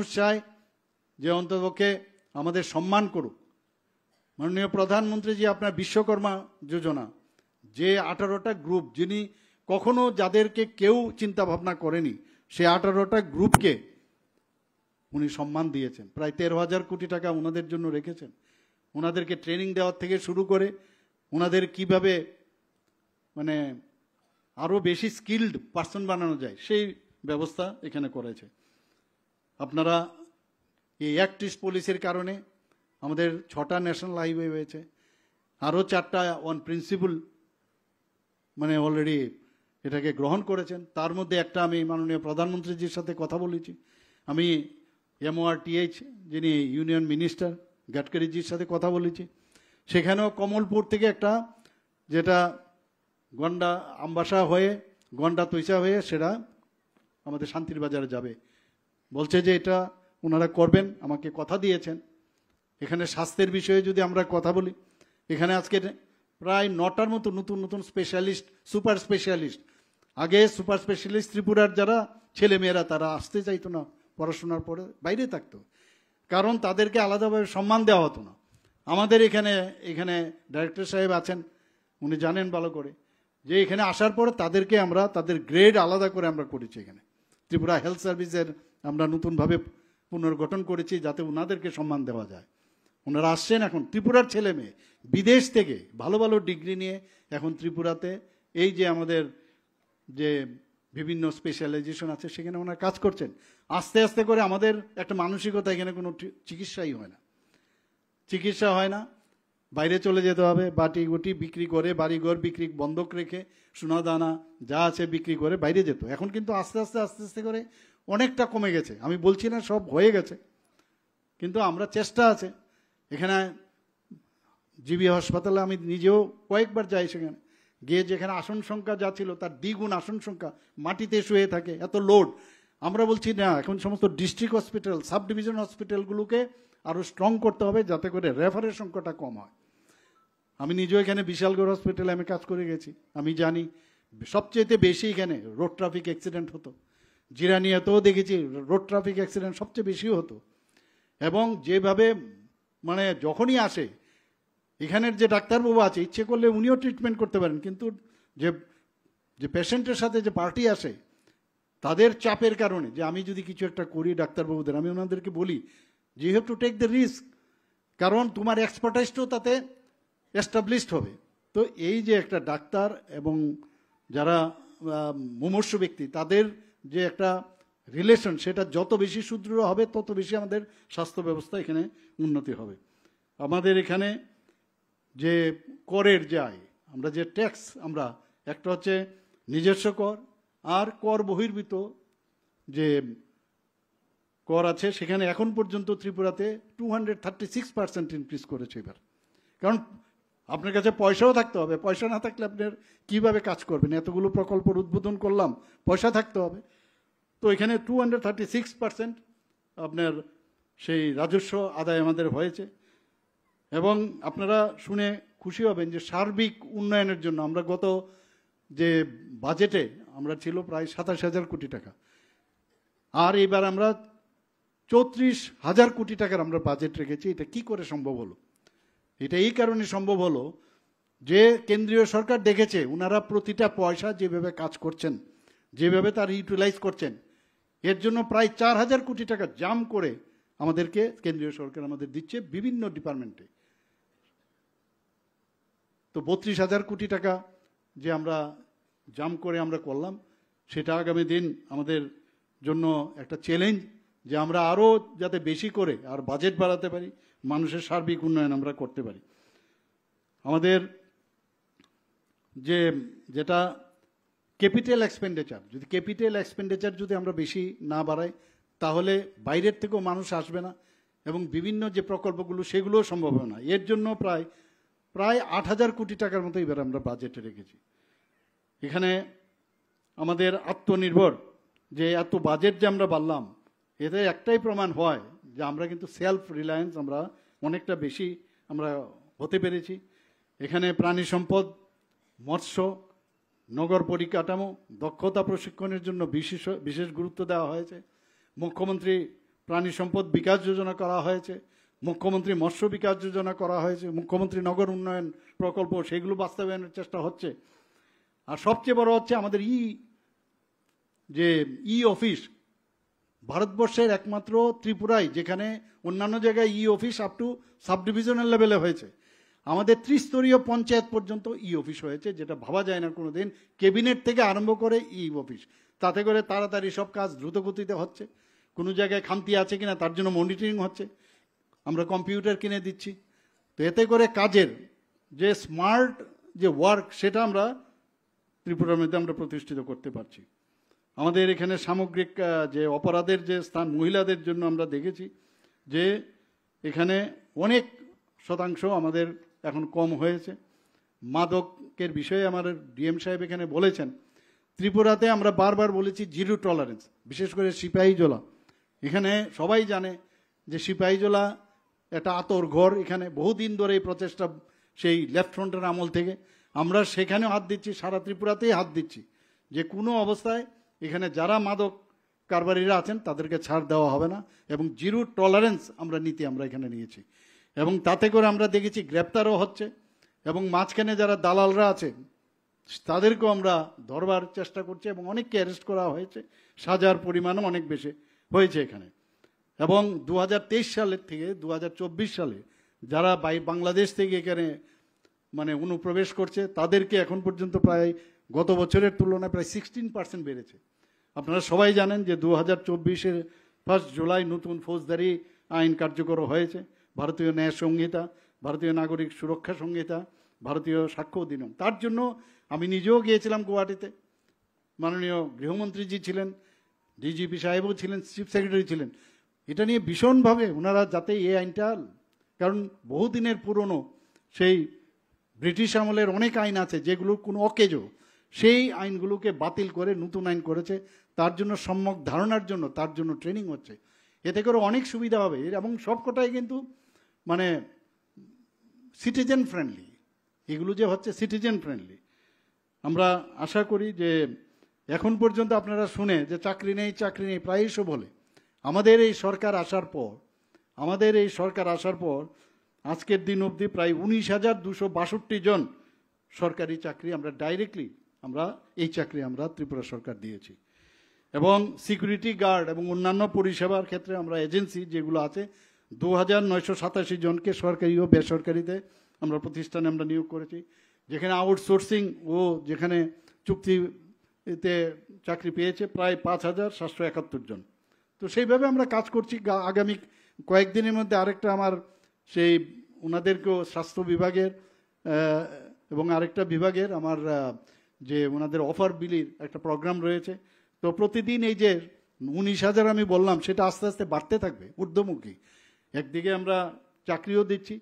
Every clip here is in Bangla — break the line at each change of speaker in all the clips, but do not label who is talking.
মানুষ চায় যে অন্ততপক্ষে আমাদের সম্মান করুক। মাননীয় প্রধানমন্ত্রীজি আপনার বিশ্বকর্মা যোজনা, যে 18টা গ্রুপ, যিনি কখনো যাদেরকে কেউ চিন্তা ভাবনা করেনি, সে 18টা গ্রুপকে উনি সম্মান দিয়েছেন। প্রায় 13,000 কোটি টাকা ওনাদের জন্য রেখেছেন। ওনাদেরকে ট্রেনিং দেওয়ার থেকে শুরু করে ওনাদের কিভাবে মানে আরও বেশি স্কিল্ড পার্সন বানানো যায় সেই ব্যবস্থা এখানে করেছে। আপনারা এই অ্যাক্ট ইস্ট পলিসির কারণে আমাদের 6টা ন্যাশনাল হাইওয়ে হয়েছে, আরও 4টা অন প্রিন্সিপাল মানে অলরেডি এটাকে গ্রহণ করেছেন। তার মধ্যে একটা আমি মাননীয় প্রধানমন্ত্রীজির সাথে কথা বলেছি, আমি MORTH যিনি ইউনিয়ন মিনিস্টার গাডকারিজির সাথে কথা বলেছি। সেখানেও কমলপুর থেকে একটা, যেটা গন্ডা আমবাসা হয়ে গন্ডা তৈসা হয়ে সেটা আমাদের শান্তির বাজারে যাবে, বলছে যে এটা ওনারা করবেন, আমাকে কথা দিয়েছেন। এখানে স্বাস্থ্যের বিষয়ে যদি আমরা কথা বলি, এখানে আজকে প্রায় 9টার মতো নতুন নতুন স্পেশালিস্ট, সুপার স্পেশালিস্ট। আগে সুপার স্পেশালিস্ট ত্রিপুরার যারা ছেলেমেয়েরা তারা আসতে চাইতো না, পড়াশোনার পরে বাইরে থাকতো, কারণ তাদেরকে আলাদাভাবে সম্মান দেওয়া হতো না। আমাদের এখানে ডাইরেক্টর সাহেব আছেন, উনি জানেন ভালো করে যে এখানে আসার পরে তাদেরকে আমরা তাদের গ্রেড আলাদা করে আমরা করেছি। এখানে ত্রিপুরা হেলথ সার্ভিসের আমরা নতুনভাবে পুনর্গঠন করেছি যাতে ওনাদেরকে সম্মান দেওয়া যায়। ওনারা আসছেন এখন, ত্রিপুরার ছেলে মেয়ে বিদেশ থেকে ভালো ভালো ডিগ্রি নিয়ে এখন ত্রিপুরাতে এই যে আমাদের যে বিভিন্ন স্পেশালাইজেশন আছে সেখানে ওনারা কাজ করছেন। আস্তে আস্তে করে আমাদের একটা মানসিকতা, এখানে কোনো চিকিৎসাই হয় না, চিকিৎসা হয় না, বাইরে চলে যেতে হবে, বাটি গুটি বিক্রি করে, বাড়িঘর বিক্রি বন্ধক রেখে, সোনা দানা যা আছে বিক্রি করে বাইরে যেত। এখন কিন্তু আস্তে আস্তে করে অনেকটা কমে গেছে। আমি বলছি না সব হয়ে গেছে, কিন্তু আমরা চেষ্টা আছে। এখানে জিবি হাসপাতালে আমি নিজেও কয়েকবার যাই, সেখানে গিয়ে যেখানে আসন সংখ্যা যা ছিল তার দ্বিগুণ আসন সংখ্যা, মাটিতে শুয়ে থাকে, এত লোড। আমরা বলছি না, এখন সমস্ত ডিস্ট্রিক্ট হসপিটাল, সাব ডিভিশন হসপিটালগুলোকে আরও স্ট্রং করতে হবে যাতে করে রেফারের সংখ্যাটা কম হয়। আমি নিজেও এখানে বিশালগড় হসপিটালে আমি কাজ করে গেছি, আমি জানি সবচেয়ে বেশি এখানে রোড ট্রাফিক অ্যাক্সিডেন্ট হতো। জিরানিয়াতেও দেখেছি রোড ট্রাফিক অ্যাক্সিডেন্ট সবচেয়ে বেশি হতো। এবং যেভাবে মানে যখনই আসে এখানের যে ডাক্তারবাবু আছে, ইচ্ছে করলে উনিও ট্রিটমেন্ট করতে পারেন, কিন্তু যে পেশেন্টের সাথে যে পার্টি আসে তাদের চাপের কারণে, যে আমি যদি কিছু একটা করি ডাক্তারবাবুদের, আমি ওনাদেরকে বলি যে you have to take the risk, কারণ তোমার এক্সপার্টাইজটাও তাতে এস্টাবলিশড হবে। তো এই যে একটা ডাক্তার এবং যারা মুমূর্ষু ব্যক্তি তাদের যে একটা রিলেশন, সেটা যত বেশি সুদৃঢ় হবে তত বেশি আমাদের স্বাস্থ্য ব্যবস্থা এখানে উন্নতি হবে। আমাদের এখানে যে করের যে আয়, আমরা যে ট্যাক্স, আমরা একটা হচ্ছে নিজস্ব কর আর কর বহির্ভূত যে কর আছে, সেখানে এখন পর্যন্ত ত্রিপুরাতে 236% ইনক্রিজ করেছে এবার। কারণ আপনার কাছে পয়সাও থাকতে হবে, পয়সা না থাকলে আপনার কীভাবে কাজ করবেন? এতগুলো প্রকল্পের উদ্বোধন করলাম, পয়সা থাকতে হবে। তো এখানে 236% আপনার সেই রাজস্ব আদায় আমাদের হয়েছে। এবং আপনারা শুনে খুশি হবেন যে সার্বিক উন্নয়নের জন্য আমরা গত যে বাজেটে আমরা ছিল প্রায় 27,000 কোটি টাকা, আর এবার আমরা 34,000 কোটি টাকার আমরা বাজেট রেখেছি। এটা কি করে সম্ভব হলো? এটা এই কারণে সম্ভব হলো যে কেন্দ্রীয় সরকার দেখেছে ওনারা প্রতিটা পয়সা যেভাবে কাজ করছেন, যেভাবে তার ইউটিলাইজ করছেন, এর জন্য প্রায় 4,000 কোটি টাকা জাম করে আমাদেরকে কেন্দ্রীয় সরকার আমাদের দিচ্ছে বিভিন্ন ডিপার্টমেন্টে। তো 32,000 কোটি টাকা যে আমরা জাম করে আমরা করলাম, সেটা আগামী দিন আমাদের জন্য একটা চ্যালেঞ্জ যে আমরা আরও যাতে বেশি করে আর বাজেট বাড়াতে পারি, মানুষের সার্বিক উন্নয়ন আমরা করতে পারি। আমাদের যেটা ক্যাপিটাল এক্সপেন্ডিচার, যদি ক্যাপিটাল এক্সপেন্ডিচার যদি আমরা বেশি না বাড়াই তাহলে বাইরের থেকেও মানুষ আসবে না এবং বিভিন্ন যে প্রকল্পগুলো সেগুলোও সম্ভব হবে না। এর জন্য প্রায় 8,000 কোটি টাকার মতো এবার আমরা বাজেটে রেখেছি। এখানে আমাদের আত্মনির্ভর যে এত বাজেট যে আমরা বাড়লাম, এতে একটাই প্রমাণ হয় যে আমরা কিন্তু সেলফ রিলায়েন্স আমরা অনেকটা বেশি আমরা হতে পেরেছি। এখানে প্রাণী সম্পদ, মৎস্য, নগর পরিকাঠামো, দক্ষতা প্রশিক্ষণের জন্য বিশেষ গুরুত্ব দেওয়া হয়েছে। মুখ্যমন্ত্রী প্রাণী সম্পদ বিকাশ যোজনা করা হয়েছে, মুখ্যমন্ত্রী মৎস্য বিকাশ যোজনা করা হয়েছে, মুখ্যমন্ত্রী নগর উন্নয়ন প্রকল্প, সেগুলো বাস্তবায়নের চেষ্টা হচ্ছে। আর সবচেয়ে বড় হচ্ছে আমাদের ই অফিস, ভারতবর্ষের একমাত্র ত্রিপুরায়, যেখানে অন্যান্য জায়গায় office up to sub divisional লেভেলে হয়েছে, আমাদের ত্রিস্তরীয় পঞ্চায়েত পর্যন্ত অফিস হয়েছে, যেটা ভাবা যায় না কোনোদিন। ক্যাবিনেট থেকে আরম্ভ করে অফিস, তাতে করে তাড়াতাড়ি সব কাজ দ্রুত গতিতে হচ্ছে। কোনো জায়গায় খামতি আছে কিনা তার জন্য মনিটরিং হচ্ছে, আমরা কম্পিউটার কিনে দিচ্ছি। তো এতে করে কাজের যে স্মার্ট যে ওয়ার্ক, সেটা আমরা ত্রিপুরার মধ্যে আমরা প্রতিষ্ঠিত করতে পারছি। আমাদের এখানে সামগ্রিক যে অপরাধের যে স্থান মহিলাদের জন্য আমরা দেখেছি যে এখানে অনেক শতাংশ আমাদের এখন কম হয়েছে। মাদকের বিষয়ে আমার ডিএম সাহেব এখানে বলেছেন, ত্রিপুরাতে আমরা বারবার বলেছি জিরো টলারেন্স, বিশেষ করে সিপাহীজলা। এখানে সবাই জানে যে সিপাহীজলা একটা আতর ঘর, এখানে বহুদিন ধরে এই প্রচেষ্টা, সেই লেফট ফ্রন্টের আমল থেকে আমরা সেখানেও হাত দিচ্ছি, সারা ত্রিপুরাতেই হাত দিচ্ছি যে কোনো অবস্থায় এখানে যারা মাদক কারবারিরা আছেন তাদেরকে ছাড় দেওয়া হবে না, এবং জিরো টলারেন্স আমরা নীতি আমরা এখানে নিয়েছি। এবং তাতে করে আমরা দেখেছি গ্রেপ্তারও হচ্ছে, এবং মাঝখানে যারা দালালরা আছে তাদেরকেও আমরা ধরবার চেষ্টা করছি, এবং অনেককে অ্যারেস্ট করা হয়েছে, সাজার পরিমাণও অনেক বেশি হয়েছে এখানে। এবং 2023 সালের থেকে 2024 সালে যারা বাংলাদেশ থেকে এখানে মানে অনুপ্রবেশ করছে তাদেরকে এখন পর্যন্ত প্রায় গত বছরের তুলনায় প্রায় 16% বেড়েছে। আপনারা সবাই জানেন যে 2024-এর 1 জুলাই নতুন ফৌজদারি আইন কার্যকর হয়েছে, ভারতীয় ন্যায় সংহিতা, ভারতীয় নাগরিক সুরক্ষা সংহিতা, ভারতীয় সাক্ষ্য অধিনিয়ম। তার জন্য আমি নিজেও গিয়েছিলাম গুয়াহাটিতে, মাননীয় গৃহমন্ত্রীজি ছিলেন, ডিজিপি সাহেবও ছিলেন, চিফ সেক্রেটারি ছিলেন। এটা নিয়ে ভীষণভাবে ওনারা যাতে এই আইনটা, কারণ বহুদিনের পুরনো সেই ব্রিটিশ আমলের অনেক আইন আছে যেগুলো কোনো অকেজো, সেই আইনগুলোকে বাতিল করে নতুন আইন করেছে। তার জন্য সম্যক ধারণার জন্য তার জন্য ট্রেনিং হচ্ছে, এতে করে অনেক সুবিধা হবে। এবং সবকটাই কিন্তু মানে সিটিজেন ফ্রেন্ডলি, এগুলো যে হচ্ছে সিটিজেন ফ্রেন্ডলি। আমরা আশা করি যে এখন পর্যন্ত আপনারা শুনে যে চাকরি নেই প্রায়শই বলে, আমাদের এই সরকার আসার পর আজকের দিন অবধি প্রায় 19,262 জন সরকারি চাকরি আমরা ডাইরেক্টলি এই চাকরি আমরা ত্রিপুরা সরকার দিয়েছি। এবং সিকিউরিটি গার্ড এবং অন্যান্য পরিষেবার ক্ষেত্রে আমরা এজেন্সি যেগুলো আছে 2,987 জনকে সরকারি ও বেসরকারিতে আমরা প্রতিষ্ঠানে আমরা নিয়োগ করেছি, যেখানে আউটসোর্সিং ও যেখানে চুক্তিতে চাকরি পেয়েছে প্রায় 5,771 জন। তো সেইভাবে আমরা কাজ করছি। আগামী কয়েকদিনের মধ্যে আরেকটা আমার সেই ওনাদেরকেও স্বাস্থ্য বিভাগের এবং আরেকটা বিভাগের আমার যে ওনাদের অফার বিলির একটা প্রোগ্রাম রয়েছে। তো প্রতিদিন এই যে 19,000 আমি বললাম সেটা আস্তে আস্তে বাড়তে থাকবে, ঊর্ধ্বমুখী। একদিকে আমরা চাকরিও দিচ্ছি,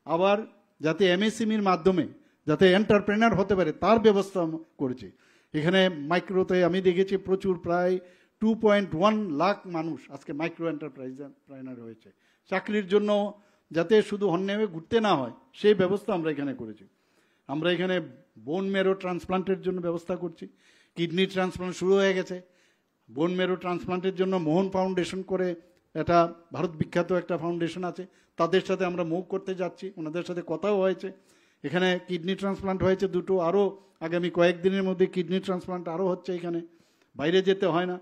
আবার যাতে এমএসএমইর মাধ্যমে যাতে এন্টারপ্রেনার হতে পারে তার ব্যবস্থা করেছি। এখানে মাইক্রোতে আমি দেখেছি প্রচুর, প্রায় 2.1 লাখ মানুষ আজকে মাইক্রো এন্টারপ্রাইনার হয়েছে। চাকরির জন্য যাতে শুধু হন্যে ঘুরতে না হয় সেই ব্যবস্থা আমরা এখানে করেছি। আমরা এখানে বোন মেরো ট্রান্সপ্লান্টের জন্য ব্যবস্থা করছি, কিডনি ট্রান্সপ্লান্ট শুরু হয়ে গেছে। বোন মেরো ট্রান্সপ্লান্টের জন্য মোহন ফাউন্ডেশন করে এটা ভারত বিখ্যাত একটা ফাউন্ডেশন আছে, তাদের সাথে আমরা মুভ করতে যাচ্ছি, ওনাদের সাথে কথাও হয়েছে। এখানে কিডনি ট্রান্সপ্লান্ট হয়েছে 2টো, আরও আগামী কয়েকদিনের মধ্যে কিডনি ট্রান্সপ্লান্ট আরও হচ্ছে। এখানে বাইরে যেতে হয় না।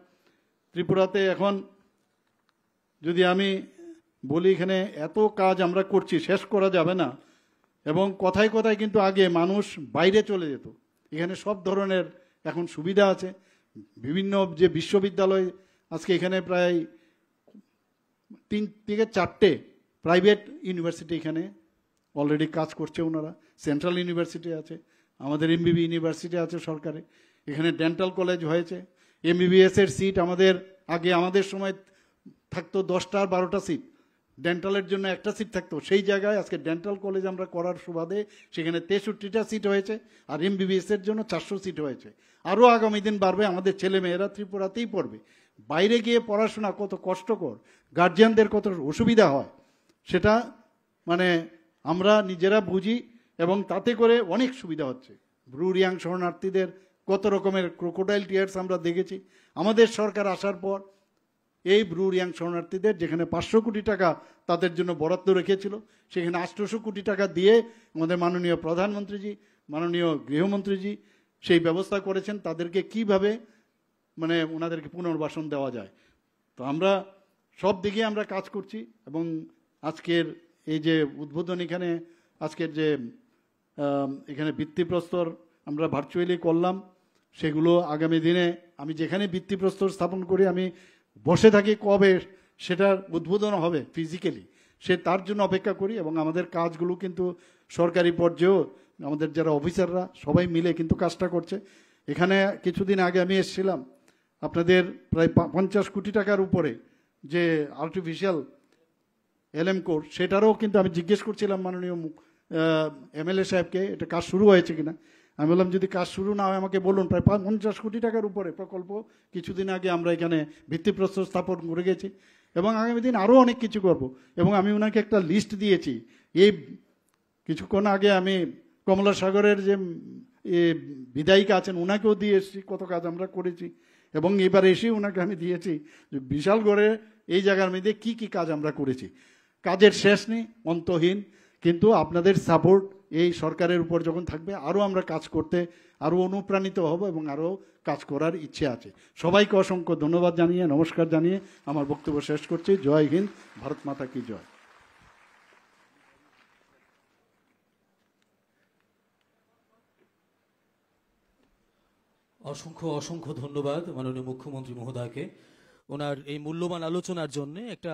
ত্রিপুরাতে এখন যদি আমি বলি এখানে এত কাজ আমরা করছি, শেষ করা যাবে না। এবং কথায় কথায় কিন্তু আগে মানুষ বাইরে চলে যেত, এখানে সব ধরনের এখন সুবিধা আছে। বিভিন্ন যে বিশ্ববিদ্যালয় আজকে এখানে প্রায় 3 থেকে 4টে প্রাইভেট ইউনিভার্সিটি এখানে অলরেডি কাজ করছে ওনারা। সেন্ট্রাল ইউনিভার্সিটি আছে, আমাদের এমবিবি ইউনিভার্সিটি আছে সরকারে, এখানে ডেন্টাল কলেজ হয়েছে। এমবিবিএসের সিট আমাদের সময় থাকতো 10টা আর 12টা সিট, ডেন্টালের জন্য একটা সিট থাকতো, সেই জায়গায় আজকে ডেন্টাল কলেজ আমরা করার সুবাদে সেখানে 63টা সিট হয়েছে, আর এমবিবিএসের জন্য 400 সিট হয়েছে। আরও আগামী দিন বাড়বে। আমাদের ছেলেমেয়েরা ত্রিপুরাতেই পড়বে। বাইরে গিয়ে পড়াশোনা কত কষ্টকর, গার্জিয়ানদের কত অসুবিধা হয় সেটা মানে আমরা নিজেরা বুঝি, এবং তাতে করে অনেক সুবিধা হচ্ছে। ব্রু রিয়াং শরণার্থীদের কত রকমের ক্রোকোডাইল টিয়ার্স আমরা দেখেছি। আমাদের সরকার আসার পর এই ব্রু রিয়াং শরণার্থীদের, যেখানে 500 কোটি টাকা তাদের জন্য বরাদ্দ রেখেছিল, সেখানে 800 কোটি টাকা দিয়ে আমাদের মাননীয় প্রধানমন্ত্রীজি, মাননীয় গৃহমন্ত্রীজি সেই ব্যবস্থা করেছেন তাদেরকে কিভাবে মানে ওনাদেরকে পুনর্বাসন দেওয়া যায়। তো আমরা সব দিকে আমরা কাজ করছি এবং আজকের এই যে উদ্বোধন, এখানে আজকের যে এখানে ভিত্তিপ্রস্তর আমরা ভার্চুয়ালি করলাম, সেগুলো আগামী দিনে আমি যেখানে ভিত্তিপ্রস্তর স্থাপন করি আমি বসে থাকি কবে সেটার উদ্বোধন হবে ফিজিক্যালি, সে তার জন্য অপেক্ষা করি। এবং আমাদের কাজগুলো কিন্তু সরকারি পর্যায়েও আমাদের যারা অফিসাররা সবাই মিলে কিন্তু কাজটা করছে। এখানে কিছুদিন আগে আমি এসেছিলাম, আপনাদের প্রায় 50 কোটি টাকার উপরে যে আর্টিফিশিয়াল এলএম কোড, সেটারও কিন্তু আমি জিজ্ঞেস করছিলাম মাননীয় এমএলএ সাহেবকে এটা কাজ শুরু হয়েছে কিনা। আমি বললাম যদি কাজ শুরু না হয় আমাকে বলুন। প্রায় 50 কোটি টাকার উপরে প্রকল্প কিছুদিন আগে আমরা এখানে ভিত্তিপ্রস্তর স্থাপন করে গেছি এবং আগামী দিন আরও অনেক কিছু করব। এবং আমি ওনাকে একটা লিস্ট দিয়েছি। এই কিছুক্ষণ আগে আমি কমলা সাগরের যে বিধায়িকা আছেন ওনাকেও দিয়ে এসেছি কত কাজ আমরা করেছি, এবং এবার এসে ওনাকে আমি দিয়েছি যে বিশালগড়ে এই জায়গার মধ্যে কি কি কাজ আমরা করেছি। কাজের শেষ নেই, অন্তহীন, কিন্তু আপনাদের সাপোর্ট এই সরকারের উপর যখন থাকবে আরও আমরা কাজ করতে আরও অনুপ্রাণিত হব এবং আরও কাজ করার ইচ্ছে আছে। সবাইকে অসংখ্য ধন্যবাদ জানিয়ে, নমস্কার জানিয়ে আমার বক্তব্য শেষ করছি। জয় হিন্দ, ভারত মাতা কি জয়।
অসংখ্য অসংখ্য ধন্যবাদ মাননীয় মুখ্যমন্ত্রী মহোদয়কে ওনার এই মূল্যবান আলোচনার জন্য। একটা